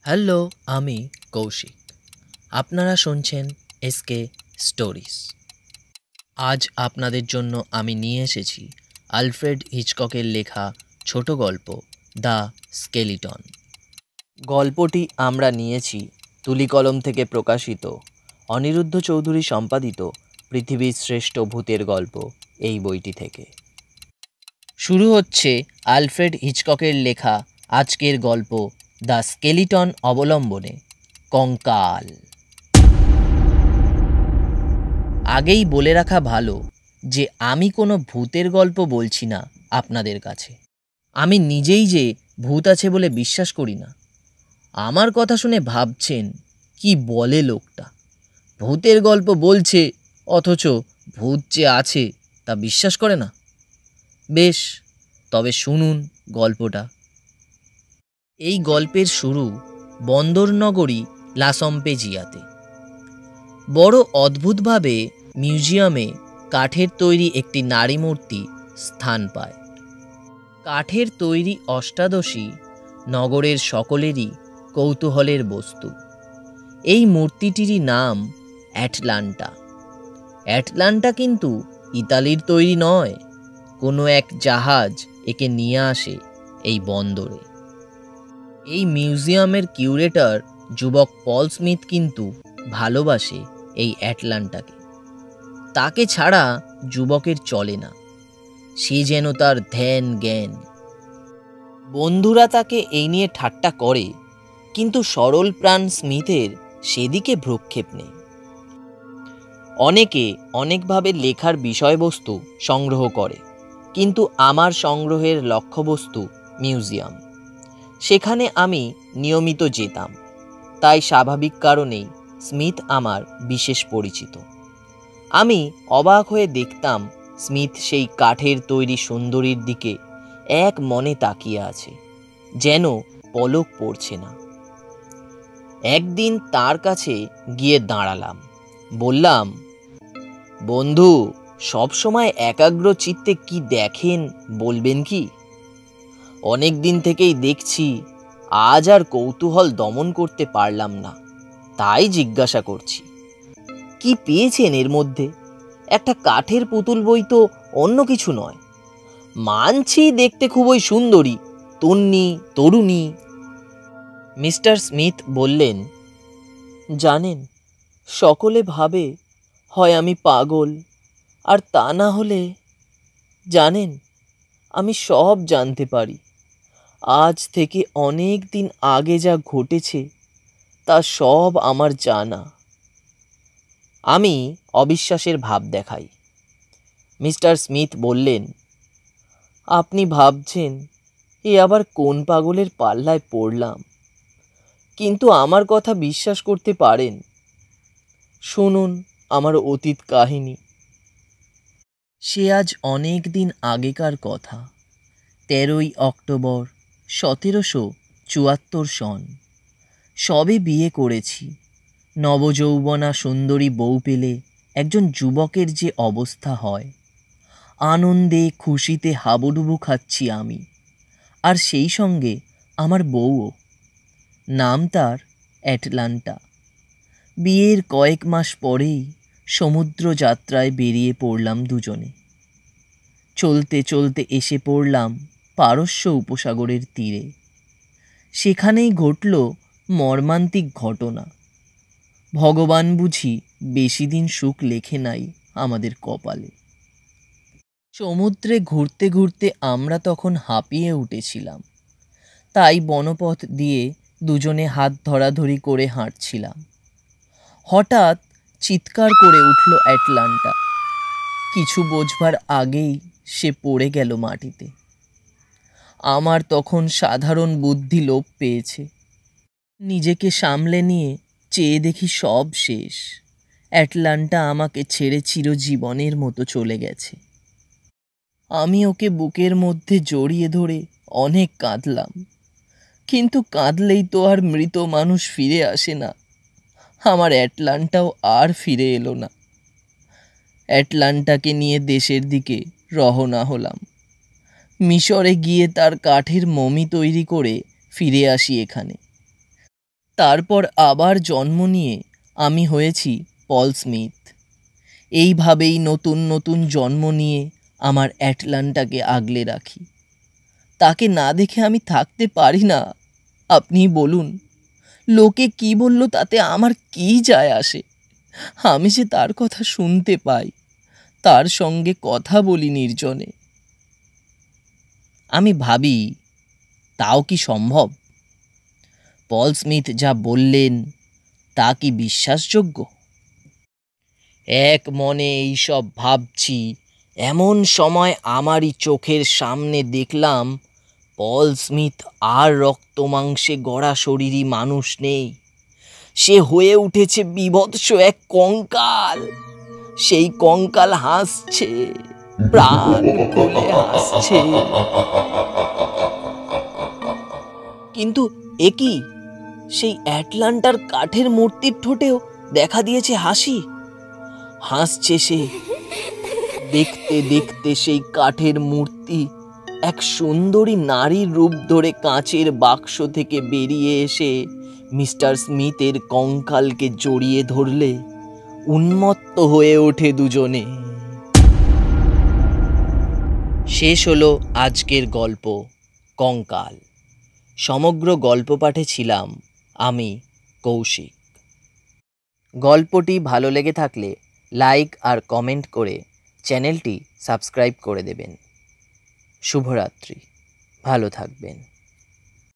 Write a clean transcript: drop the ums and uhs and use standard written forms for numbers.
Hello, আমি কৌশিক। আপনারা শুনছেন এসকে স্টোরিজ। আজ আপনাদের জন্য আমি নিয়ে এসেছি আলফ্রেড হিচককের লেখা ছোট গল্প দ্য স্কেলিটন। গল্পটি আমরা নিয়েছি তুলিকলম থেকে প্রকাশিত অনিরুদ্ধ চৌধুরী সম্পাদিত পৃথিবীর শ্রেষ্ঠ ভূতের গল্প এই বইটি থেকে। শুরু হচ্ছে আলফ্রেড হিচককের লেখা আজকের গল্প দ্য স্কেলিটন অবলম্বনে কঙ্কাল। আগেই বলে রাখা ভালো যে আমি কোনো ভূতের গল্প বলছি না আপনাদের কাছে। আমি নিজেই যে ভূত আছে বলে বিশ্বাস করি না। আমার কথা শুনে ভাবছেন কি বলে লোকটা, ভূতের গল্প বলছে অথচ ভূত যে আছে তা বিশ্বাস করে না। বেশ, তবে শুনুন গল্পটা। এই গল্পের শুরু বন্দরনগরী লাসম্পেজিয়াতে। বড় অদ্ভুতভাবে মিউজিয়ামে কাঠের তৈরি একটি নারী মূর্তি স্থান পায়। কাঠের তৈরি অষ্টাদশী নগরের সকলেরই কৌতূহলের বস্তু। এই মূর্তিটিরই নাম অ্যাটলান্টা। অ্যাটলান্টা কিন্তু ইতালির তৈরি নয়, কোনো এক জাহাজ একে নিয়ে আসে এই বন্দরে। এই মিউজিয়ামের কিউরেটর যুবক পল স্মিথ কিন্তু ভালোবাসে এই অ্যাটলান্টাকে। তাকে ছাড়া যুবকের চলে না, সে যেন তার ধ্যান জ্ঞান। বন্ধুরা তাকে এই নিয়ে ঠাট্টা করে, কিন্তু সরল প্রাণ স্মিথের সেদিকে ভ্রুক্ষেপ নেই। অনেকে অনেকভাবে লেখার বিষয়বস্তু সংগ্রহ করে, কিন্তু আমার সংগ্রহের লক্ষ্যবস্তু মিউজিয়াম। সেখানে আমি নিয়মিত যেতাম, তাই স্বাভাবিক কারণেই স্মিথ আমার বিশেষ পরিচিত। আমি অবাক হয়ে দেখতাম স্মিথ সেই কাঠের তৈরি সুন্দরীর দিকে এক মনে তাকিয়ে আছে, যেন পলক পড়ছে না। একদিন তার কাছে গিয়ে দাঁড়ালাম, বললাম, বন্ধু, সব সময় একাগ্র চিত্তে কি দেখেন বলবেন কি? অনেক দিন থেকেই দেখছি, আজ আর কৌতূহল দমন করতে পারলাম না, তাই জিজ্ঞাসা করছি, কি পেয়েছেন এর মধ্যে? একটা কাঠের পুতুল বই তো অন্য কিছু নয়। মানছি দেখতে খুবই সুন্দরী, তন্নি তরুণী। মিস্টার স্মিথ বললেন, জানেন, সকলে ভাবে হয় আমি পাগল, আর তা না হলে, জানেন, আমি সব জানতে পারি। আজ থেকে অনেক দিন আগে যা ঘটেছে তা সব আমার জানা। আমি অবিশ্বাসের ভাব দেখাই। মিস্টার স্মিথ বললেন, আপনি ভাবছেন এ আবার কোন পাগলের পাল্লায় পড়লাম, কিন্তু আমার কথা বিশ্বাস করতে পারেন। শুনুন আমার অতীত কাহিনী। সে আজ অনেক দিন আগেকার কথা। 13ই অক্টোবর 1774 সন। সবে বিয়ে করেছি। নবযৌবনা সুন্দরী বউ পেলে একজন যুবকের যে অবস্থা হয়, আনন্দে খুশিতে হাবুডুবু খাচ্ছি আমি, আর সেই সঙ্গে আমার বউও। নাম তার অ্যাটলান্টা। বিয়ের কয়েক মাস পরেই সমুদ্র যাত্রায় বেরিয়ে পড়লাম দুজনে। চলতে চলতে এসে পড়লাম পারস্য উপসাগরের তীরে। সেখানেই ঘটল মর্মান্তিক ঘটনা। ভগবান বুঝি বেশি দিন সুখ লেখে নাই আমাদের কপালে। সমুদ্রে ঘুরতে ঘুরতে আমরা তখন হাঁপিয়ে উঠেছিলাম, তাই বনপথ দিয়ে দুজনে হাত ধরাধরি করে হাঁটছিলাম। হঠাৎ চিৎকার করে উঠল অ্যাটলান্টা। কিছু বোঝবার আগেই সে পড়ে গেল মাটিতে। আমার তখন সাধারণ বুদ্ধি লোপ পেয়েছে। নিজেকে সামলে নিয়ে চেয়ে দেখি সব শেষ। অ্যাটলান্টা আমাকে ছেড়ে চিরজীবনের মতো চলে গেছে। আমি ওকে বুকের মধ্যে জড়িয়ে ধরে অনেক কাঁদলাম, কিন্তু কাঁদলেই তো আর মৃত মানুষ ফিরে আসে না। আমার অ্যাটলান্টাও আর ফিরে এলো না। অ্যাটলান্টাকে নিয়ে দেশের দিকে রওনা হলাম। মিশরে গিয়ে তার কাঠের মমি তৈরি করে ফিরে আসি এখানে। তারপর আবার জন্ম নিয়ে আমি হয়েছি পল স্মিথ। এইভাবেই নতুন নতুন জন্ম নিয়ে আমার অ্যাটলান্টাকে আগলে রাখি। তাকে না দেখে আমি থাকতে পারি না। আপনি বলুন, লোকে কি বলল তাতে আমার কি যায় আসে? আমি যে তার কথা শুনতে পাই, তার সঙ্গে কথা বলি নির্জনে। আমি ভাবি, তাও কি সম্ভব? পল স্মিথ যা বললেন তা কি বিশ্বাসযোগ্য? এক মনে এইসব ভাবছি, এমন সময় আমারই চোখের সামনে দেখলাম পল স্মিথ আর রক্ত মাংসে গড়া শরীরী মানুষ নেই। সে হয়ে উঠেছে বীভৎস এক কঙ্কাল। সেই কঙ্কাল হাসছে, প্রাণ খুলে হাসছে। কিন্তু এ কি? সেই অ্যাটলান্টার কাঠের মূর্তির ঠোঁটেও দেখা দিয়েছে হাসি। হাসছে সে। দেখতে দেখতে সেই কাঠের মূর্তি এক সুন্দরী নারীর রূপ ধরে কাঁচের বাক্স থেকে বেরিয়ে এসে মিস্টার স্মিথের কঙ্কালকে জড়িয়ে ধরলে উন্মত্ত হয়ে ওঠে দুজনে। শেষ হলো আজকের গল্প কঙ্কাল। সমগ্র গল্প পাঠে ছিলাম আমি, কৌশিক। গল্পটি ভালো লেগে থাকলে লাইক আর কমেন্ট করে চ্যানেলটি সাবস্ক্রাইব করে দেবেন। শুভরাত্রি, ভালো থাকবেন।